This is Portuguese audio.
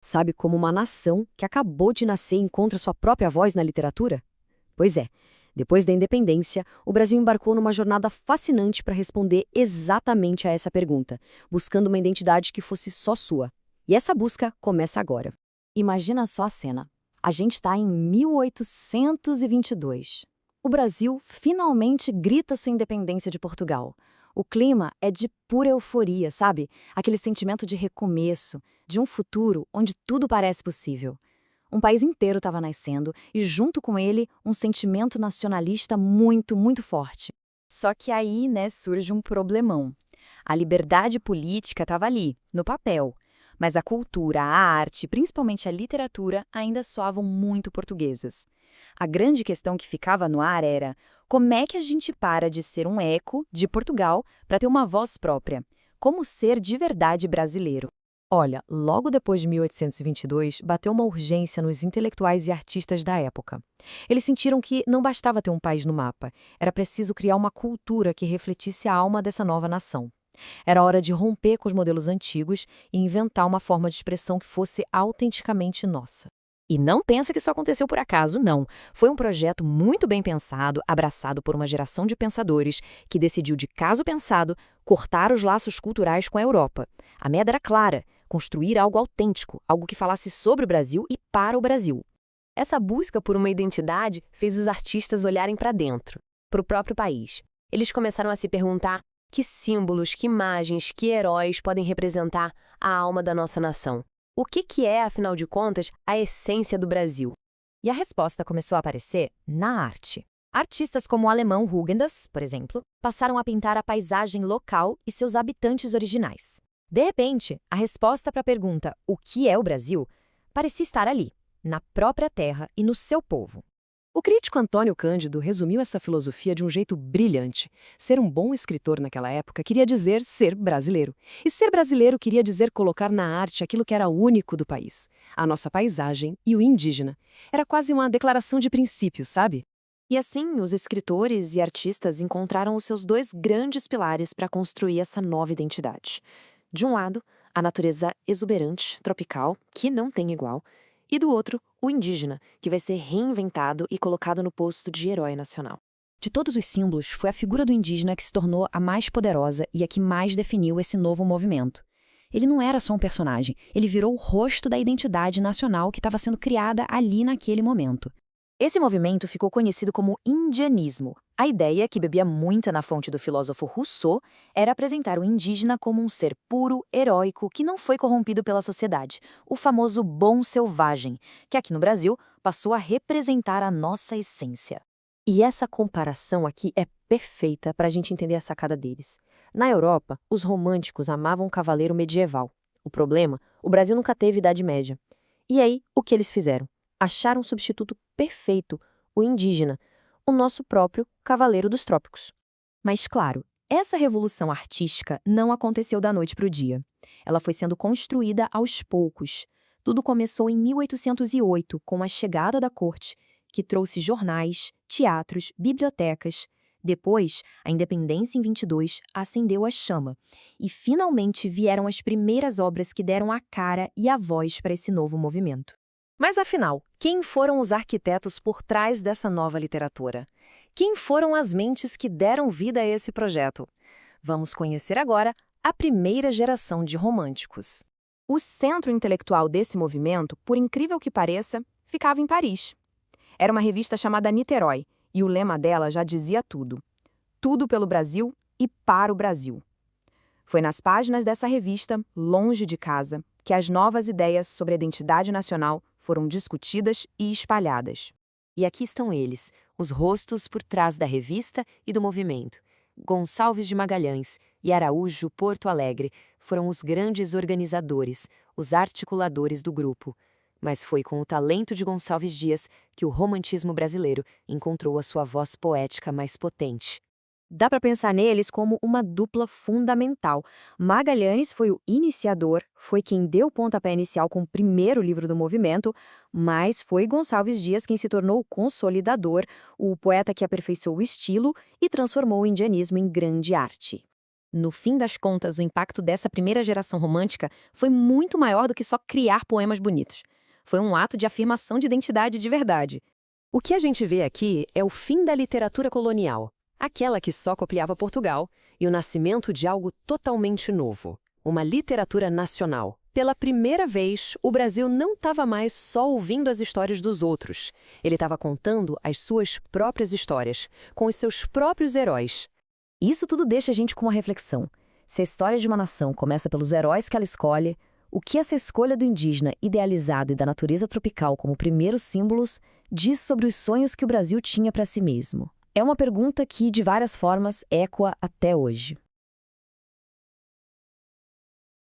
Sabe, como uma nação que acabou de nascer encontra sua própria voz na literatura? Pois é, depois da independência, o Brasil embarcou numa jornada fascinante para responder exatamente a essa pergunta, buscando uma identidade que fosse só sua. E essa busca começa agora. Imagina só a cena. A gente está em 1822. O Brasil finalmente grita sua independência de Portugal. O clima é de pura euforia, sabe? Aquele sentimento de recomeço, de um futuro onde tudo parece possível. Um país inteiro estava nascendo e, junto com ele, um sentimento nacionalista muito, muito forte. Só que aí, surge um problemão. A liberdade política estava ali, no papel. Mas a cultura, a arte, principalmente a literatura, ainda soavam muito portuguesas. A grande questão que ficava no ar era: como é que a gente para de ser um eco de Portugal para ter uma voz própria? Como ser de verdade brasileiro? Olha, logo depois de 1822, bateu uma urgência nos intelectuais e artistas da época. Eles sentiram que não bastava ter um país no mapa, era preciso criar uma cultura que refletisse a alma dessa nova nação. Era hora de romper com os modelos antigos e inventar uma forma de expressão que fosse autenticamente nossa. E não pensa que isso aconteceu por acaso, não. Foi um projeto muito bem pensado, abraçado por uma geração de pensadores, que decidiu, de caso pensado, cortar os laços culturais com a Europa. A meta era clara: construir algo autêntico, algo que falasse sobre o Brasil e para o Brasil. Essa busca por uma identidade fez os artistas olharem para dentro, para o próprio país. Eles começaram a se perguntar: que símbolos, que imagens, que heróis podem representar a alma da nossa nação? O que é, afinal de contas, a essência do Brasil? E a resposta começou a aparecer na arte. Artistas como o alemão Rubens, por exemplo, passaram a pintar a paisagem local e seus habitantes originais. De repente, a resposta para a pergunta "o que é o Brasil?" parecia estar ali, na própria terra e no seu povo. O crítico Antônio Cândido resumiu essa filosofia de um jeito brilhante. Ser um bom escritor naquela época queria dizer ser brasileiro. E ser brasileiro queria dizer colocar na arte aquilo que era único do país: a nossa paisagem e o indígena. Era quase uma declaração de princípios, sabe? E assim, os escritores e artistas encontraram os seus dois grandes pilares para construir essa nova identidade. De um lado, a natureza exuberante, tropical, que não tem igual, e do outro, o indígena, que vai ser reinventado e colocado no posto de herói nacional. De todos os símbolos, foi a figura do indígena que se tornou a mais poderosa e a que mais definiu esse novo movimento. Ele não era só um personagem, ele virou o rosto da identidade nacional que estava sendo criada ali naquele momento. Esse movimento ficou conhecido como indianismo. A ideia, que bebia muita na fonte do filósofo Rousseau, era apresentar o indígena como um ser puro, heróico, que não foi corrompido pela sociedade, o famoso bom selvagem, que aqui no Brasil passou a representar a nossa essência. E essa comparação aqui é perfeita para a gente entender a sacada deles. Na Europa, os românticos amavam o cavaleiro medieval. O problema: o Brasil nunca teve Idade Média. E aí, o que eles fizeram? Acharam um substituto perfeito: o indígena, o nosso próprio Cavaleiro dos Trópicos. Mas, claro, essa revolução artística não aconteceu da noite para o dia. Ela foi sendo construída aos poucos. Tudo começou em 1808, com a chegada da corte, que trouxe jornais, teatros, bibliotecas. Depois, a independência em 22 acendeu a chama, e finalmente vieram as primeiras obras que deram a cara e a voz para esse novo movimento. Mas afinal, quem foram os arquitetos por trás dessa nova literatura? Quem foram as mentes que deram vida a esse projeto? Vamos conhecer agora a primeira geração de românticos. O centro intelectual desse movimento, por incrível que pareça, ficava em Paris. Era uma revista chamada Niterói, e o lema dela já dizia tudo: tudo pelo Brasil e para o Brasil. Foi nas páginas dessa revista, longe de casa, que as novas ideias sobre a identidade nacional foram discutidas e espalhadas. E aqui estão eles, os rostos por trás da revista e do movimento. Gonçalves de Magalhães e Araújo Porto Alegre foram os grandes organizadores, os articuladores do grupo. Mas foi com o talento de Gonçalves Dias que o romantismo brasileiro encontrou a sua voz poética mais potente. Dá para pensar neles como uma dupla fundamental. Magalhães foi o iniciador, foi quem deu o pontapé inicial com o primeiro livro do movimento, mas foi Gonçalves Dias quem se tornou o consolidador, o poeta que aperfeiçoou o estilo e transformou o indianismo em grande arte. No fim das contas, o impacto dessa primeira geração romântica foi muito maior do que só criar poemas bonitos. Foi um ato de afirmação de identidade de verdade. O que a gente vê aqui é o fim da literatura colonial, aquela que só copiava Portugal, e o nascimento de algo totalmente novo, uma literatura nacional. Pela primeira vez, o Brasil não estava mais só ouvindo as histórias dos outros. Ele estava contando as suas próprias histórias, com os seus próprios heróis. Isso tudo deixa a gente com uma reflexão. Se a história de uma nação começa pelos heróis que ela escolhe, o que essa escolha do indígena idealizado e da natureza tropical como primeiros símbolos diz sobre os sonhos que o Brasil tinha para si mesmo? É uma pergunta que, de várias formas, ecoa até hoje.